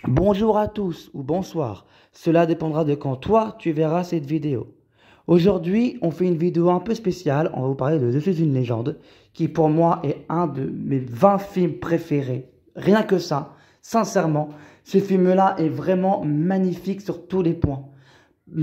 Bonjour à tous ou bonsoir, cela dépendra de quand toi tu verras cette vidéo. Aujourd'hui, on fait une vidéo un peu spéciale, on va vous parler de Je suis une légende, qui pour moi est un de mes 20 films préférés. Rien que ça, sincèrement, ce film-là est vraiment magnifique sur tous les points.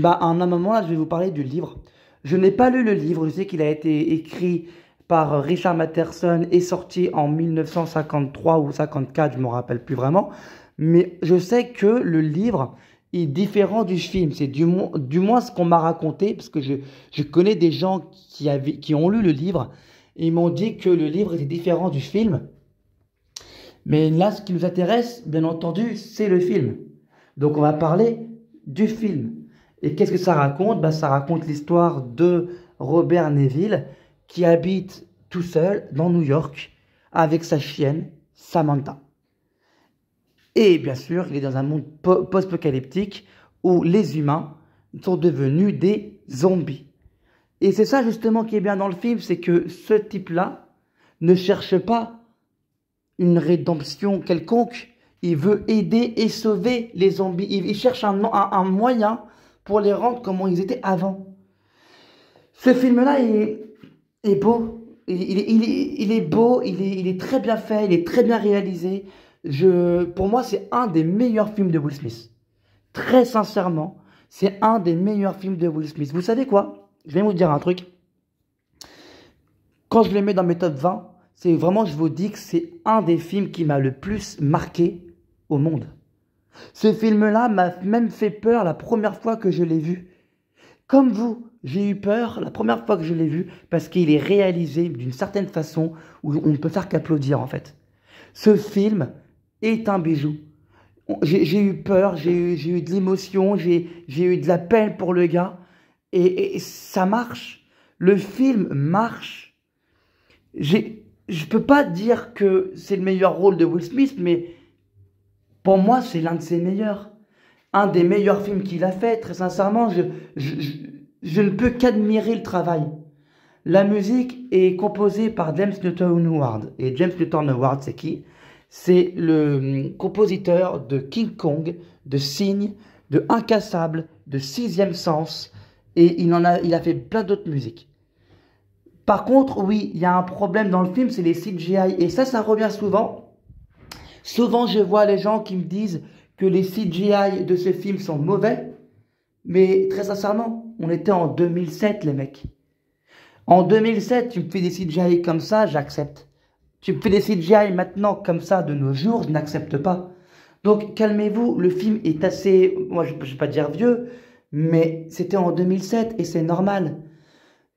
À un moment là, je vais vous parler du livre. Je n'ai pas lu le livre, je sais qu'il a été écrit par Richard Matheson et sorti en 1953 ou 54, je ne me rappelle plus vraiment. Mais je sais que le livre est différent du film. C'est du moins ce qu'on m'a raconté, parce que je connais des gens qui ont lu le livre et ils m'ont dit que le livre était différent du film. Mais là, ce qui nous intéresse, bien entendu, c'est le film. Donc on va parler du film. Et qu'est-ce que ça raconte? Ça raconte l'histoire de Robert Neville qui habite tout seul dans New York avec sa chienne Samantha. Et bien sûr, il est dans un monde post-apocalyptique où les humains sont devenus des zombies. Et c'est ça justement qui est bien dans le film, c'est que ce type-là ne cherche pas une rédemption quelconque. Il veut aider et sauver les zombies. Il cherche un moyen pour les rendre comme ils étaient avant. Ce film-là est beau. Il est beau, il est très bien fait, il est très bien réalisé. Pour moi, c'est un des meilleurs films de Will Smith. Très sincèrement, c'est un des meilleurs films de Will Smith. Vous savez quoi? Je vais vous dire un truc. Quand je le mets dans mes top 20, c'est vraiment, je vous dis que c'est un des films qui m'a le plus marqué au monde. Ce film-là m'a même fait peur la première fois que je l'ai vu. Comme vous, j'ai eu peur la première fois que je l'ai vu parce qu'il est réalisé d'une certaine façon où on ne peut faire qu'applaudir en fait. Ce film est un bijou. J'ai eu peur, j'ai eu de l'émotion, j'ai eu de la peine pour le gars et ça marche. Le film marche. Je peux pas dire que c'est le meilleur rôle de Will Smith, mais pour moi, c'est l'un de ses meilleurs. Un des meilleurs films qu'il a fait, très sincèrement, je ne peux qu'admirer le travail. La musique est composée par James Newton Howard. Et James Newton Howard, c'est qui? C'est le compositeur de King Kong, de Signe, de Incassable, de Sixième Sens. Et il a fait plein d'autres musiques. Par contre, oui, il y a un problème dans le film, c'est les CGI. Et ça revient souvent. Souvent, je vois les gens qui me disent que les CGI de ce film sont mauvais. Mais très sincèrement, on était en 2007, les mecs. En 2007, tu me fais des CGI comme ça, j'accepte. Tu me fais des CGI maintenant comme ça de nos jours, je n'accepte pas. Donc calmez-vous, le film est assez, moi je ne vais pas dire vieux, mais c'était en 2007 et c'est normal.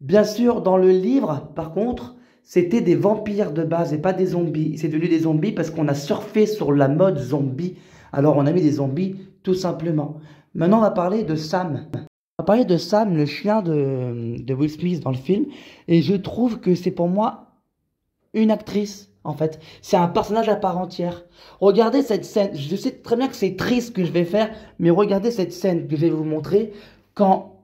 Bien sûr, dans le livre, par contre, c'était des vampires de base et pas des zombies. C'est devenu des zombies parce qu'on a surfé sur la mode zombie. Alors on a mis des zombies tout simplement. Maintenant, on va parler de Sam. On va parler de Sam, le chien de Will Smith dans le film. Et je trouve que c'est pour moi une actrice, en fait. C'est un personnage à part entière. Regardez cette scène. Je sais très bien que c'est triste ce que je vais faire, mais regardez cette scène que je vais vous montrer quand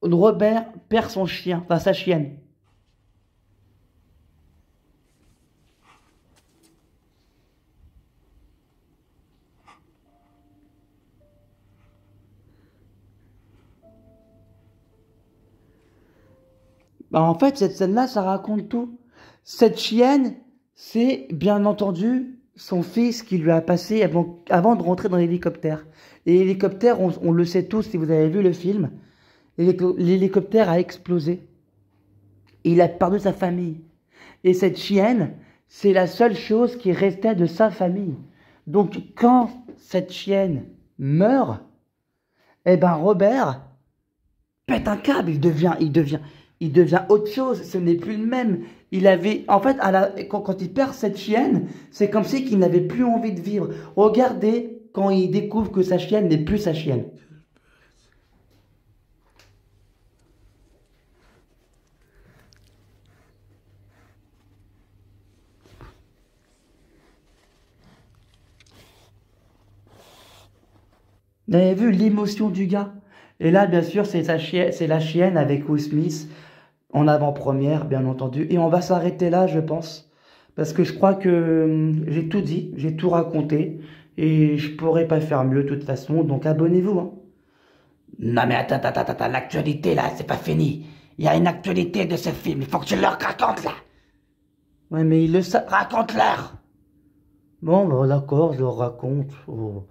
Robert perd son chien, enfin sa chienne. En fait, cette scène-là, ça raconte tout. Cette chienne, c'est bien entendu son fils qui lui a passé avant de rentrer dans l'hélicoptère. Et l'hélicoptère, on le sait tous si vous avez vu le film, l'hélicoptère a explosé. Il a perdu sa famille. Et cette chienne, c'est la seule chose qui restait de sa famille. Donc quand cette chienne meurt, eh ben Robert pète un câble, il devient autre chose, ce n'est plus le même. Il avait, en fait, quand il perd cette chienne, c'est comme si qu'il n'avait plus envie de vivre. Regardez quand il découvre que sa chienne n'est plus sa chienne. Vous avez vu l'émotion du gars? Et là, bien sûr, c'est la chienne avec Will Smith en avant-première, bien entendu. Et on va s'arrêter là, je pense. Parce que je crois que j'ai tout dit, j'ai tout raconté. Et je pourrais pas faire mieux de toute façon, donc abonnez-vous, hein. Non mais attends, l'actualité là, c'est pas fini. Il y a une actualité de ce film, il faut que tu leur racontes là. Ouais mais il le sait, raconte-leur. Bon bah d'accord, je leur raconte. Oh.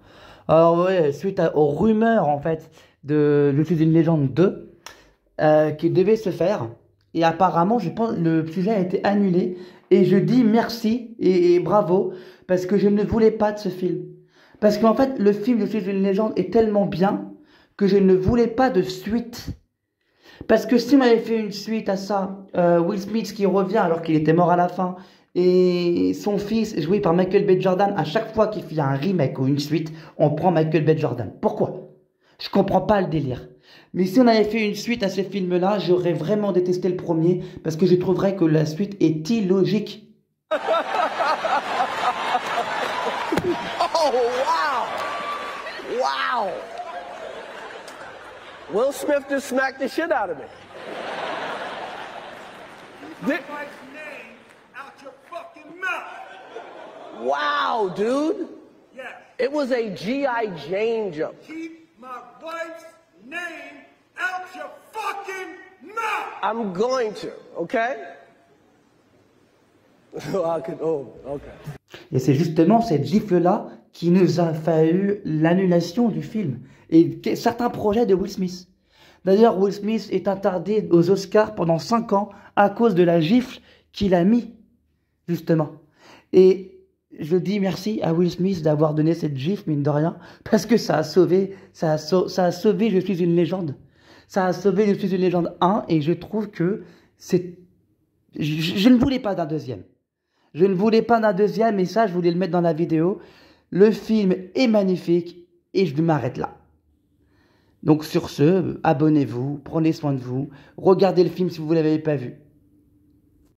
Alors ouais, aux rumeurs en fait de Je suis une légende 2, qui devait se faire. Et apparemment, je pense le sujet a été annulé. Et je dis merci et bravo, parce que je ne voulais pas de ce film. Parce qu'en fait, le film Je suis une légende est tellement bien que je ne voulais pas de suite. Parce que si on avait fait une suite à ça, Will Smith qui revient alors qu'il était mort à la fin, et son fils joué par Michael B. Jordan, à chaque fois qu'il fait un remake ou une suite, on prend Michael B. Jordan. Pourquoi? Je comprends pas le délire. Mais si on avait fait une suite à ce film-là, j'aurais vraiment détesté le premier, parce que je trouverais que la suite est illogique. Oh, wow! Wow! Will Smith just smacked the shit out of me. Keep my wife's name out your fucking mouth. Wow, dude. Yes. It was a G.I. Jane jump. Keep my wife's name out your fucking mouth. I'm going to, okay? Okay. Et c'est justement cette gifle-là qui nous a fallu l'annulation du film et certains projets de Will Smith. D'ailleurs, Will Smith est attardé aux Oscars pendant 5 ans à cause de la gifle qu'il a mis, justement. Et je dis merci à Will Smith d'avoir donné cette gifle, mine de rien, parce que ça a sauvé Je suis une légende. Ça a sauvé Je suis une légende 1, et je trouve que c'est... Je ne voulais pas d'un deuxième. Je ne voulais pas d'un deuxième, et ça, je voulais le mettre dans la vidéo. Le film est magnifique, et je m'arrête là. Donc sur ce, abonnez-vous, prenez soin de vous, regardez le film si vous ne l'avez pas vu.